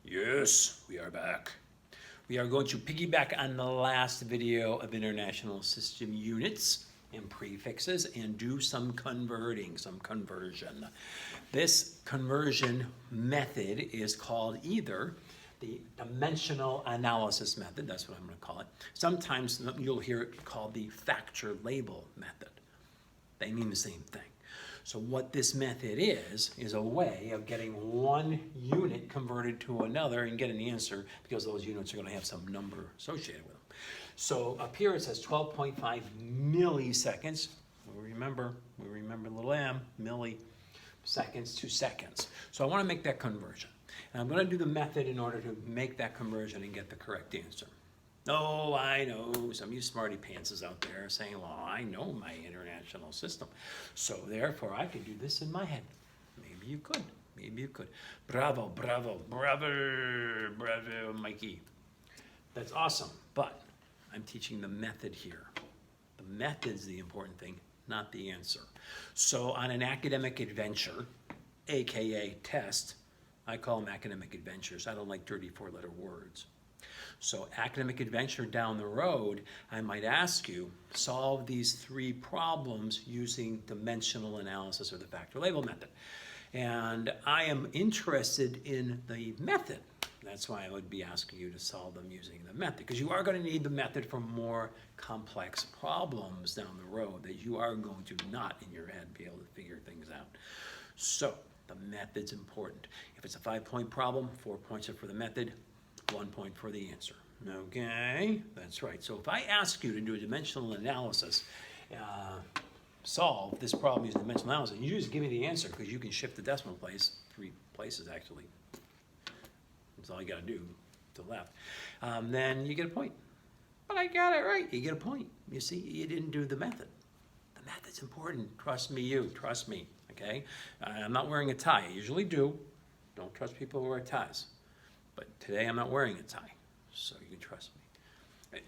Yes, we are back. We are going to piggyback on the last video of International System Units and prefixes and do some converting, some conversion. This conversion method is called either the dimensional analysis method, that's what I'm going to call it. Sometimes you'll hear it called the factor label method. They mean the same thing. So what this method is a way of getting one unit converted to another and get an answer because those units are going to have some number associated with them. So up here it says 12.5 milliseconds. We remember little m, milliseconds to seconds. So I want to make that conversion. And I'm going to do the method in order to make that conversion and get the correct answer. Oh, I know, some of you smarty pantses out there are saying, well, I know my international system, so therefore I could do this in my head. Maybe you could, maybe you could. Bravo, bravo, bravo, bravo, Mikey. That's awesome, but I'm teaching the method here. The method's the important thing, not the answer. So on an academic adventure, AKA test, I call them academic adventures. I don't like 34-letter words. So academic adventure down the road, I might ask you, solve these three problems using dimensional analysis or the factor label method. And I am interested in the method. That's why I would be asking you to solve them using the method, because you are going to need the method for more complex problems down the road that you are going to not in your head be able to figure things out. So the method's important. If it's a 5-point problem, 4 points are for the method, 1 point for the answer. Okay, that's right. So if I ask you to do a dimensional analysis, solve this problem using dimensional analysis, you just give me the answer because you can shift the decimal place 3 places actually. That's all you got to do to the left. Then you get a point. But I got it right. You get a point. You see, you didn't do the method. The method's important. Trust me, trust me. Okay, I'm not wearing a tie. I usually do. Don't trust people who wear ties. But today I'm not wearing a tie, so you can trust me.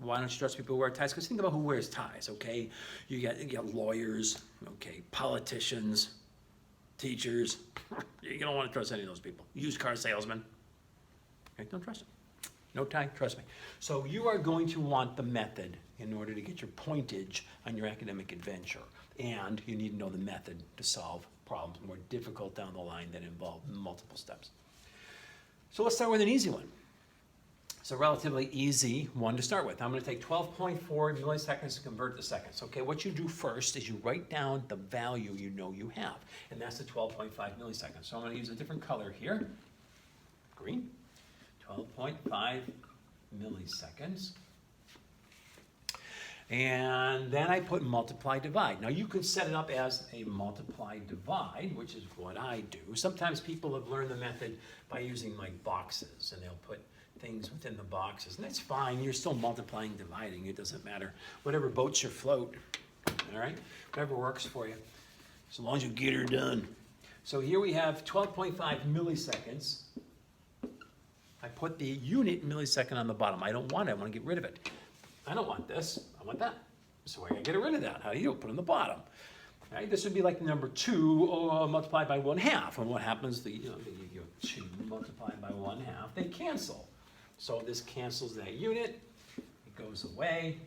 Why don't you trust people who wear ties? Because think about who wears ties, okay? You got lawyers, okay, politicians, teachers. You don't want to trust any of those people. Used car salesmen. Okay, don't trust them. No tie, trust me. So you are going to want the method in order to get your pointage on your academic adventure. And you need to know the method to solve problems more difficult down the line that involve multiple steps. So let's start with an easy one. It's a relatively easy one to start with. I'm going to take 12.4 milliseconds to convert to seconds. Okay, what you do first is you write down the value you know you have, and that's the 12.5 milliseconds. So I'm going to use a different color here, green, 12.5 milliseconds. And then I put multiply divide. Now you can set it up as a multiply divide, which is what I do. Sometimes people have learned the method by using like boxes, and they'll put things within the boxes, and that's fine. You're still multiplying, dividing. It doesn't matter. Whatever boats your float, all right? Whatever works for you, as long as you get her done. So here we have 12.5 milliseconds. I put the unit millisecond on the bottom. I don't want it. I want to get rid of it. I don't want this, I want that. So I gotta get rid of that. How do you do it? Put it on the bottom. Right? This would be like number 2 multiplied by 1/2. And what happens, you 2 multiplied by 1/2, they cancel. So this cancels that unit, it goes away.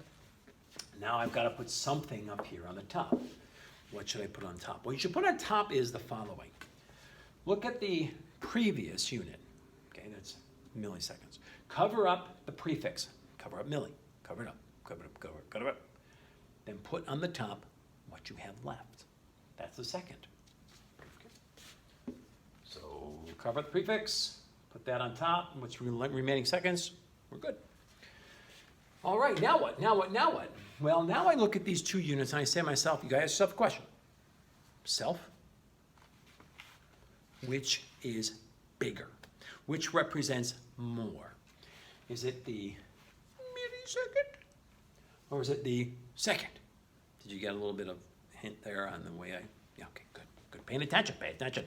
Now I've got to put something up here on the top. What should I put on top? What you should put on top is the following. Look at the previous unit, okay, that's milliseconds. Cover up the prefix, cover up milli. Cover it up, cover it up, cover it up. Then put on the top what you have left. That's the second. Okay. So cover the prefix, put that on top. What's remaining seconds? We're good. All right, now what? Now what? Now what? Well, now I look at these 2 units and I say to myself, you guys ask yourself a question. Self, which is bigger? Which represents more? Is it the millisecond, or is it the second? Did you get a little bit of hint there on the way yeah, okay, good. Pay attention.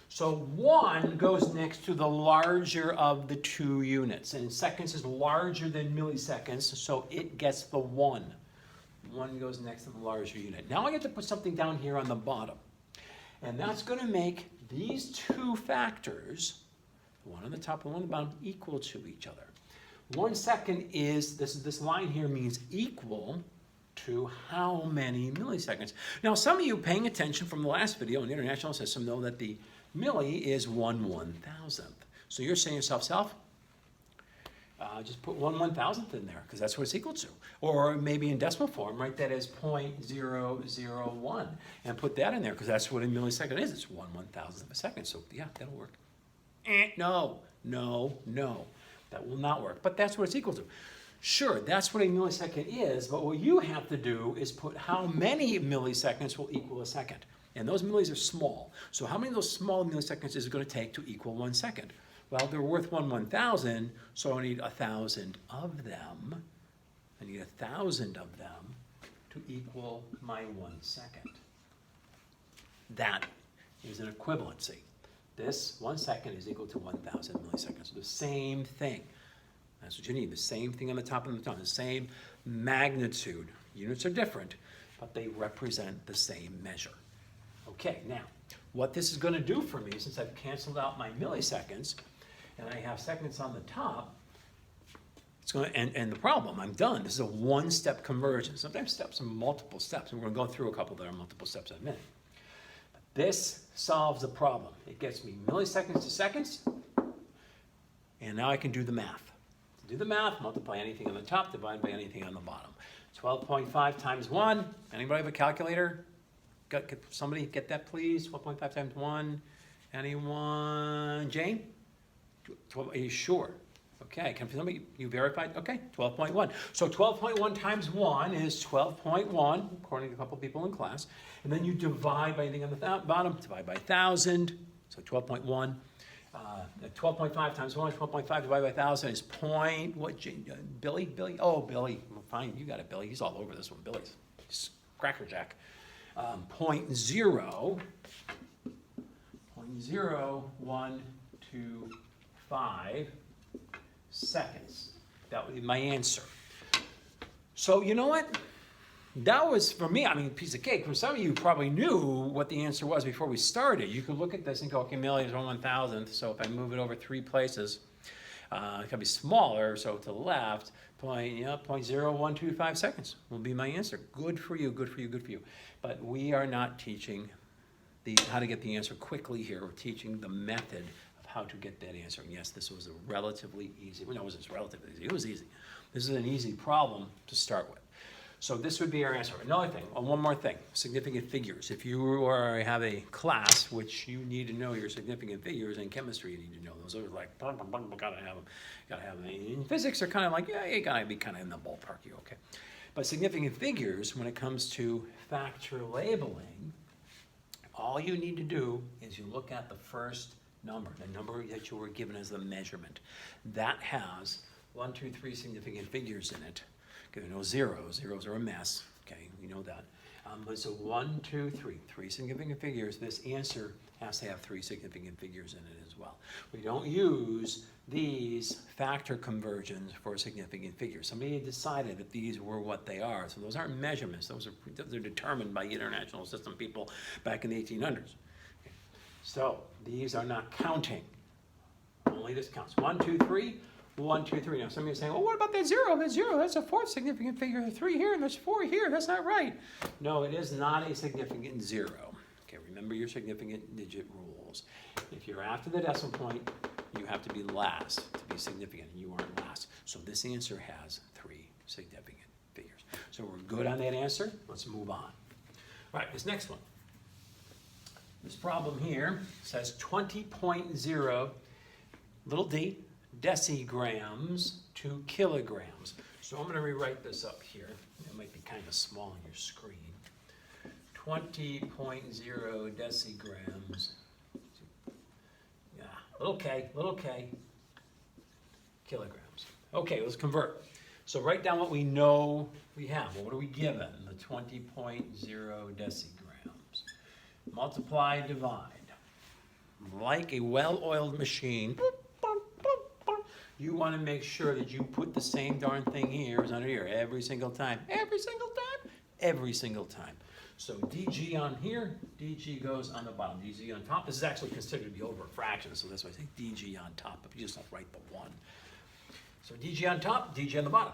So 1 goes next to the larger of the 2 units, and seconds is larger than milliseconds, so it gets the 1. 1 goes next to the larger unit. Now I get to put something down here on the bottom, and that's going to make these 2 factors one on the top and one on the bottom, equal to each other. 1 second is, this line here means equal to how many milliseconds. Now, some of you paying attention from the last video in the International System know that the milli is 1/1000th. So you're saying to yourself, just put 1/1000th in there because that's what it's equal to. Or maybe in decimal form, write that as 0.001 and put that in there because that's what a millisecond is. It's 1/1000th of a second. So yeah, that'll work. No. That will not work. But that's what it's equal to. Sure, that's what a millisecond is, but what you have to do is put how many milliseconds will equal a second. And those millis are small. So how many of those small milliseconds is it going to take to equal 1 second? Well, they're worth 1/1000, so I need 1,000 of them. I need 1,000 of them to equal my 1 second. That is an equivalency. This 1 second is equal to 1,000 milliseconds. The same thing. That's what you need. The same thing on the top and the bottom. The same magnitude. Units are different, but they represent the same measure. Okay, now, what this is going to do for me, since I've canceled out my milliseconds, and I have seconds on the top, it's going to, and the problem, I'm done. This is a one-step conversion. Sometimes steps are multiple steps, and we're going to go through a couple that are multiple steps in a minute. But this solves the problem. It gets me milliseconds to seconds, and now I can do the math. To do the math, multiply anything on the top, divide by anything on the bottom. 12.5 times 1. Anybody have a calculator? Somebody get that, please? 12.5 times 1. Anyone? Jane? 12, are you sure? Okay, can somebody, you verified? Okay, 12.1. So 12.1 times 1 is 12.1, according to a couple people in class. And then you divide by anything on the bottom, divide by 1,000, so 12.1. 12.5 times 1, 12.5 divided by 1,000 is point, what, Billy? Oh, Billy, well, fine, you got it, Billy. He's all over this one, Billy's crackerjack. 0.0125 seconds. That would be my answer. So you know what? That was, for me, a piece of cake. For some of you probably knew what the answer was before we started. You could look at this and go, okay, milli is 1/1000th, so if I move it over 3 places, it can be smaller, so to the left, 0.0125 seconds will be my answer. Good for you, good for you, good for you. But we are not teaching how to get the answer quickly here. We're teaching the method of how to get that answer. And yes, this was a relatively easy, well, no, it wasn't relatively easy, it was easy. This is an easy problem to start with. So this would be our answer. Another thing, one more thing, significant figures. If you have a class which you need to know your significant figures, in chemistry you need to know those. Those are like, gotta have them. In physics they're kind of like, yeah, you gotta be kind of in the ballpark, you okay. But significant figures, when it comes to factor labeling, all you need to do is you look at the first number, the number that you were given as the measurement. That has 1, 2, 3 significant figures in it. Okay, no zeros. Zeros are a mess. Okay, we know that. But so 1, 2, 3, 3 significant figures. This answer has to have 3 significant figures in it as well. We don't use these factor conversions for significant figures. Somebody decided that these were what they are. So those aren't measurements. Those are determined by International System people back in the 1800s. Okay. So these are not counting. Only this counts. 1, 2, 3. 1, 2, 3. Now some of you are saying, well, what about that 0? That's 0. That's a 4th significant figure. There's 3 here and there's 4 here. That's not right. No, it is not a significant 0. Okay, remember your significant digit rules. If you're after the decimal point, you have to be last to be significant. You aren't last. So this answer has 3 significant figures. So we're good on that answer. Let's move on. All right, this next one. This problem here says 20.0, little d, decigrams to kilograms. So I'm going to rewrite this up here. It might be kind of small on your screen. 20.0 decigrams. Yeah, little k, kilograms. Okay, let's convert. So write down what we know we have. Well, what are we given? The 20.0 decigrams. Multiply, divide. Like a well-oiled machine, you want to make sure that you put the same darn thing here as under here every single time. Every single time? Every single time. So dg on here, dg goes on the bottom, dg on top. This is actually considered to be over a fraction, so that's why I say dg on top, but you just don't write the 1. So dg on top, dg on the bottom.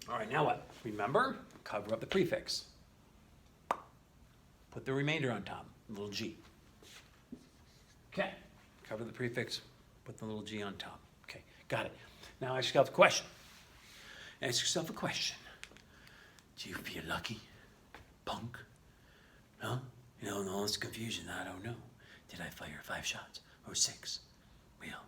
All right, now what? Remember, cover up the prefix. Put the remainder on top, little g. Okay, cover the prefix, put the little g on top. Okay, got it. Now ask yourself a question. Ask yourself a question. Do you feel lucky, punk? No? You know, in all this confusion, I don't know. Did I fire 5 shots or 6? Well,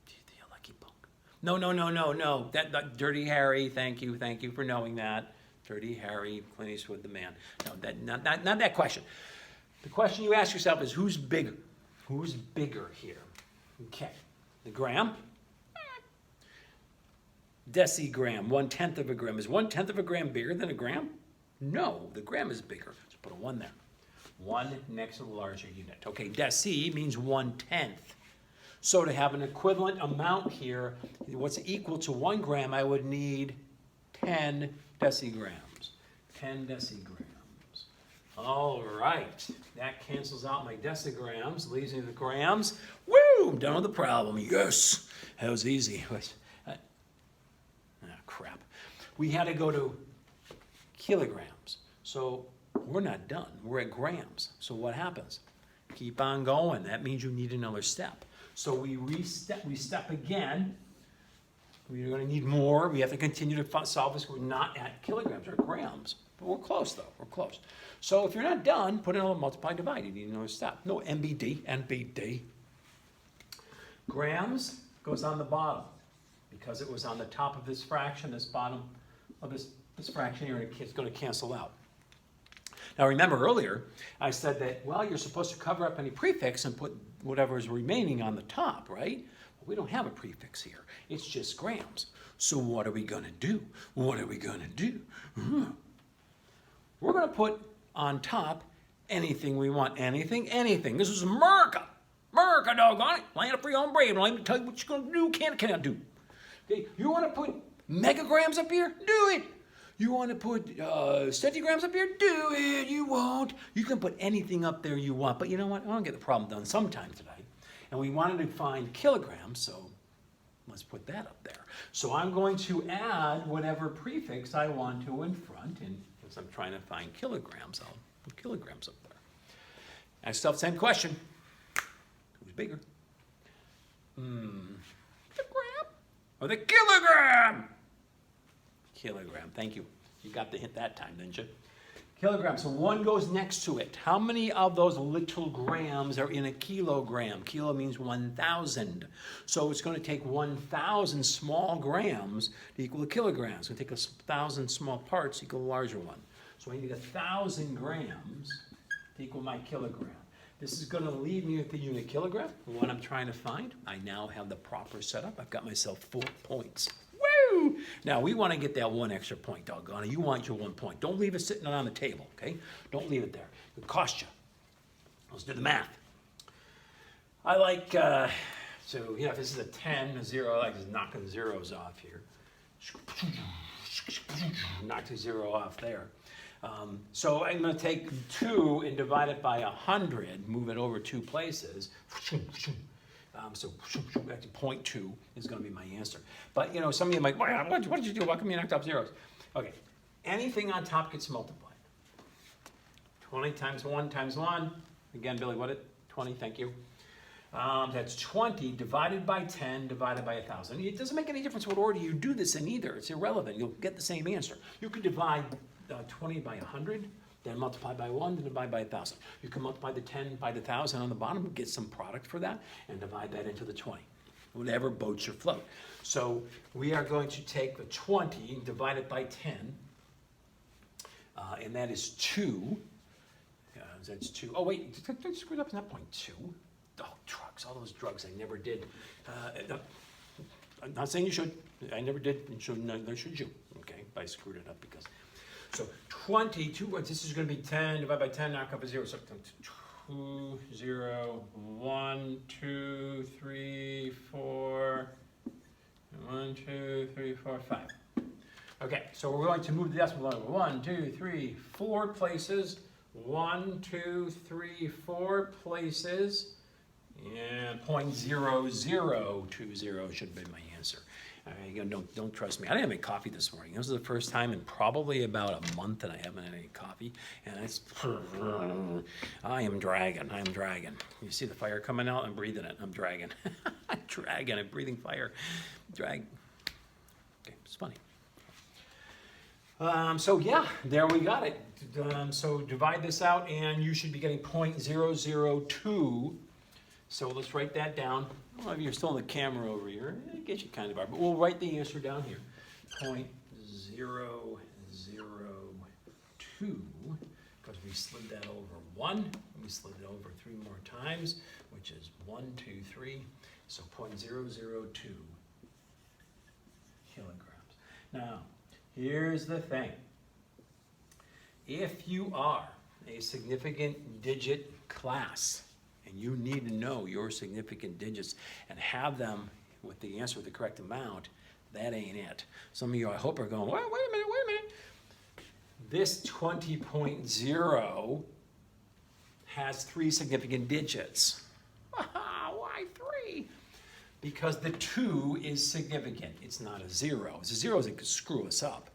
do you feel lucky, punk? No. That Dirty Harry, thank you for knowing that. Dirty Harry, Clint Eastwood, the man. No, not that question. The question you ask yourself is, who's bigger? Who's bigger here? Okay, the gram? Decigram, 1/10 of a gram. Is 1/10 of a gram bigger than a gram? No, the gram is bigger. So put a 1 there. 1 next to the larger unit. Okay, deci means 1/10. So to have an equivalent amount here, what's equal to 1 gram, I would need 10 decigrams. 10 decigrams. All right, that cancels out my decigrams, leaves me the grams. Woo, I'm done with the problem. Yes, that was easy. Crap. We had to go to kilograms. So we're not done. We're at grams. So what happens? Keep on going. That means you need another step. So we step again. We're going to need more. We have to continue to solve this. We're not at kilograms or grams. But we're close, though. We're close. So if you're not done, put in a multiply, divide. You need another step. No, NBD. Grams goes on the bottom. Because it was on the top of this fraction, this bottom of this fraction here, it's going to cancel out. Now remember earlier, I said that, well, you're supposed to cover up any prefix and put whatever is remaining on the top, right? Well, we don't have a prefix here. It's just grams. So what are we going to do? We're going to put on top anything we want. Anything. This is America. America, doggone it. Land of free on brave. Let me tell you what you're going to do, cannot do. Okay, you want to put megagrams up here? Do it. You want to put centigrams up here? Do it. You won't. You can put anything up there you want. But you know what? I want to get the problem done sometime today. And we wanted to find kilograms, so let's put that up there. So I'm going to add whatever prefix I want to in front. And since I'm trying to find kilograms, I'll put kilograms up there. I still have the same question. Who's bigger? The gram or the kilogram? Kilogram, thank you. You got the hint that time, didn't you? Kilogram, so 1 goes next to it. How many of those little grams are in a kilogram? Kilo means 1,000. So it's going to take 1,000 small grams to equal a kilogram. It's going to take 1,000 small parts to equal a larger one. So I need 1,000 grams to equal my kilogram. This is going to leave me with the unit kilogram. What I'm trying to find, I now have the proper setup. I've got myself 4 points. Woo! Now, we want to get that 1 extra point, doggone it. You want your 1 point. Don't leave it sitting on the table, okay? Don't leave it there. It'll cost you. Let's do the math. I like, so, you know, if this is a 10, a 0, I like just knocking zeros off here. Knock the 0 off there. So I'm going to take 2 and divide it by 100, move it over 2 places. So actually 0.2 is going to be my answer. But, you know, some of you might, what did you do? Why come you knocked off zeros? Okay, anything on top gets multiplied. 20 times 1 times 1. Again, Billy, what 20, thank you. That's 20 divided by 10 divided by 1,000. It doesn't make any difference what order you do this in either. It's irrelevant. You'll get the same answer. You could divide 20 by 100, then multiply by 1, then divide by 1,000. You can multiply the 10 by the 1,000 on the bottom, get some product for that, and divide that into the 20. Whatever boats your float. So we are going to take the 20 divided by 10, and that is 2. That's 2. Oh, wait, I screwed up. It's not 0.2. Oh, drugs, all those drugs I never did. I'm not saying you should. I never did, and neither should you. Okay, but I screwed it up because. So 22, this is going to be 10 divided by 10, knock up a 0. So 2, 0, 1, 2, 3, 4, 1, 2, 3, 4, 5. Okay, so we're going to move the decimal number 1, 2, 3, 4 places. 1, 2, 3, 4 places. And 0.0020 should be my answer. Again, don't trust me. I didn't have any coffee this morning. This is the first time in probably about a month that I haven't had any coffee. And it's, I am dragging. You see the fire coming out? I'm breathing it. I'm dragging. I'm dragging. I'm breathing fire. Drag. Okay, it's funny. So yeah, there we got it. So divide this out and you should be getting 0.002. So let's write that down. Well, if you're still on the camera over here, I guess you kind of are, but we'll write the answer down here. 0.002, because we slid that over 1, and we slid it over 3 more times, which is 1, 2, 3, so 0.002 kilograms. Now, here's the thing. If you are a significant digit class, and you need to know your significant digits and have them with the answer with the correct amount, that ain't it. Some of you, I hope, are going, wait a minute. This 20.0 has 3 significant digits. Why 3? Because the 2 is significant. It's not a 0. It's a 0 that could screw us up.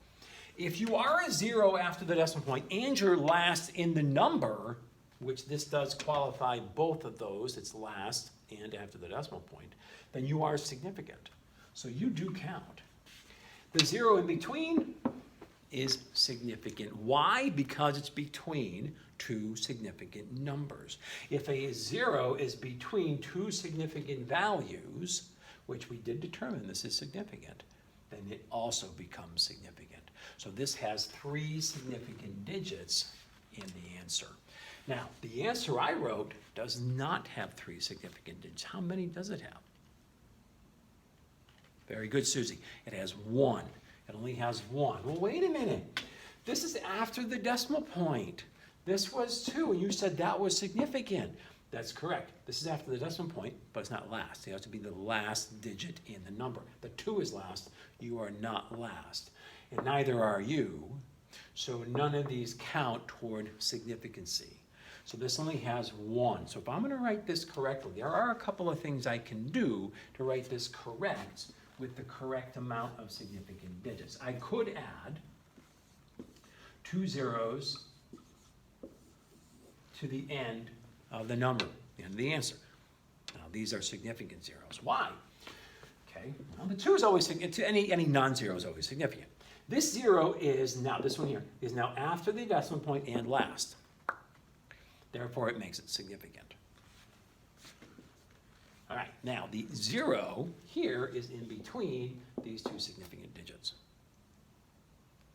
If you are a 0 after the decimal point and you're last in the number, which this does qualify both of those, it's last and after the decimal point, then you are significant. So you do count. The 0 in between is significant. Why? Because it's between 2 significant numbers. If a 0 is between 2 significant values, which we did determine this is significant, then it also becomes significant. So this has 3 significant digits in the answer. Now, the answer I wrote does not have 3 significant digits. How many does it have? Very good, Susie. It has 1. It only has 1. Well, wait a minute. This is after the decimal point. This was 2, and you said that was significant. That's correct. This is after the decimal point, but it's not last. It has to be the last digit in the number. The 2 is last. You are not last, and neither are you. So none of these count toward significancy. So this only has 1. So if I'm going to write this correctly, there are a couple of things I can do to write this correct with the correct amount of significant digits. I could add 2 zeros to the end of the number, the end of the answer. Now these are significant zeros. Why? Okay, well, the 2 is always significant. Any non-zero is always significant. This 0 is now, this one here, is now after the decimal point and last. Therefore, it makes it significant. All right, now the 0 here is in between these 2 significant digits.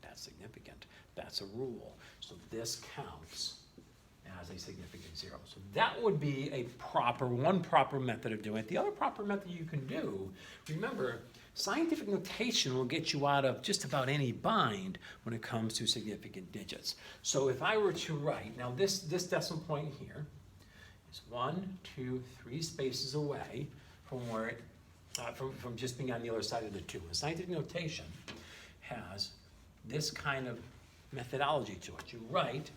That's significant. That's a rule. So this counts as a significant 0. So that would be one proper method of doing it. The other proper method you can do, remember, scientific notation will get you out of just about any bind when it comes to significant digits. So if I were to write, now this decimal point here is 1, 2, 3 spaces away from where it, from just being on the other side of the 2. And scientific notation has this kind of methodology to it. You write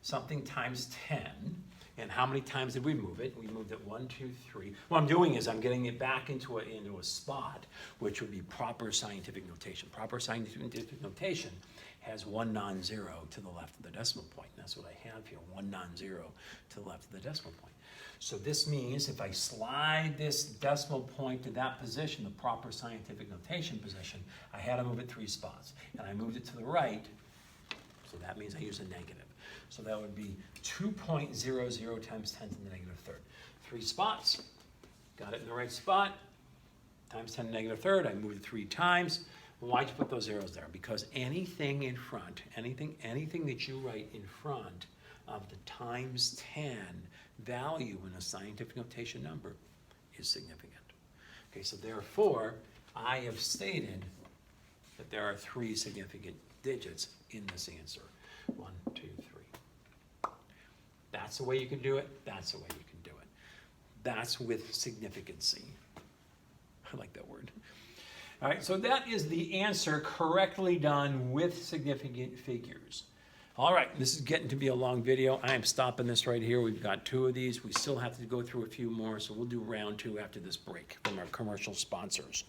something times 10, and how many times did we move it? We moved it 1, 2, 3. What I'm doing is I'm getting it back into a spot, which would be proper scientific notation. Proper scientific notation has 1 non-zero to the left of the decimal point. And that's what I have here, 1 non-zero to the left of the decimal point. So this means if I slide this decimal point to that position, the proper scientific notation position, I had to move it 3 spots. And I moved it to the right, so that means I use a negative. So that would be 2.00 times 10 to the negative third. 3 spots, got it in the right spot, times 10 to the negative third, I moved it 3 times. Why'd you put those zeros there? Because anything in front, anything that you write in front of the times 10 value in a scientific notation number is significant. Okay, so therefore, I have stated that there are 3 significant digits in this answer. 1, 2, 3. That's the way you can do it. That's the way you can do it. That's with significancy. I like that word. All right, so that is the answer correctly done with significant figures. All right, this is getting to be a long video. I am stopping this right here. We've got 2 of these. We still have to go through a few more, so we'll do round 2 after this break from our commercial sponsors.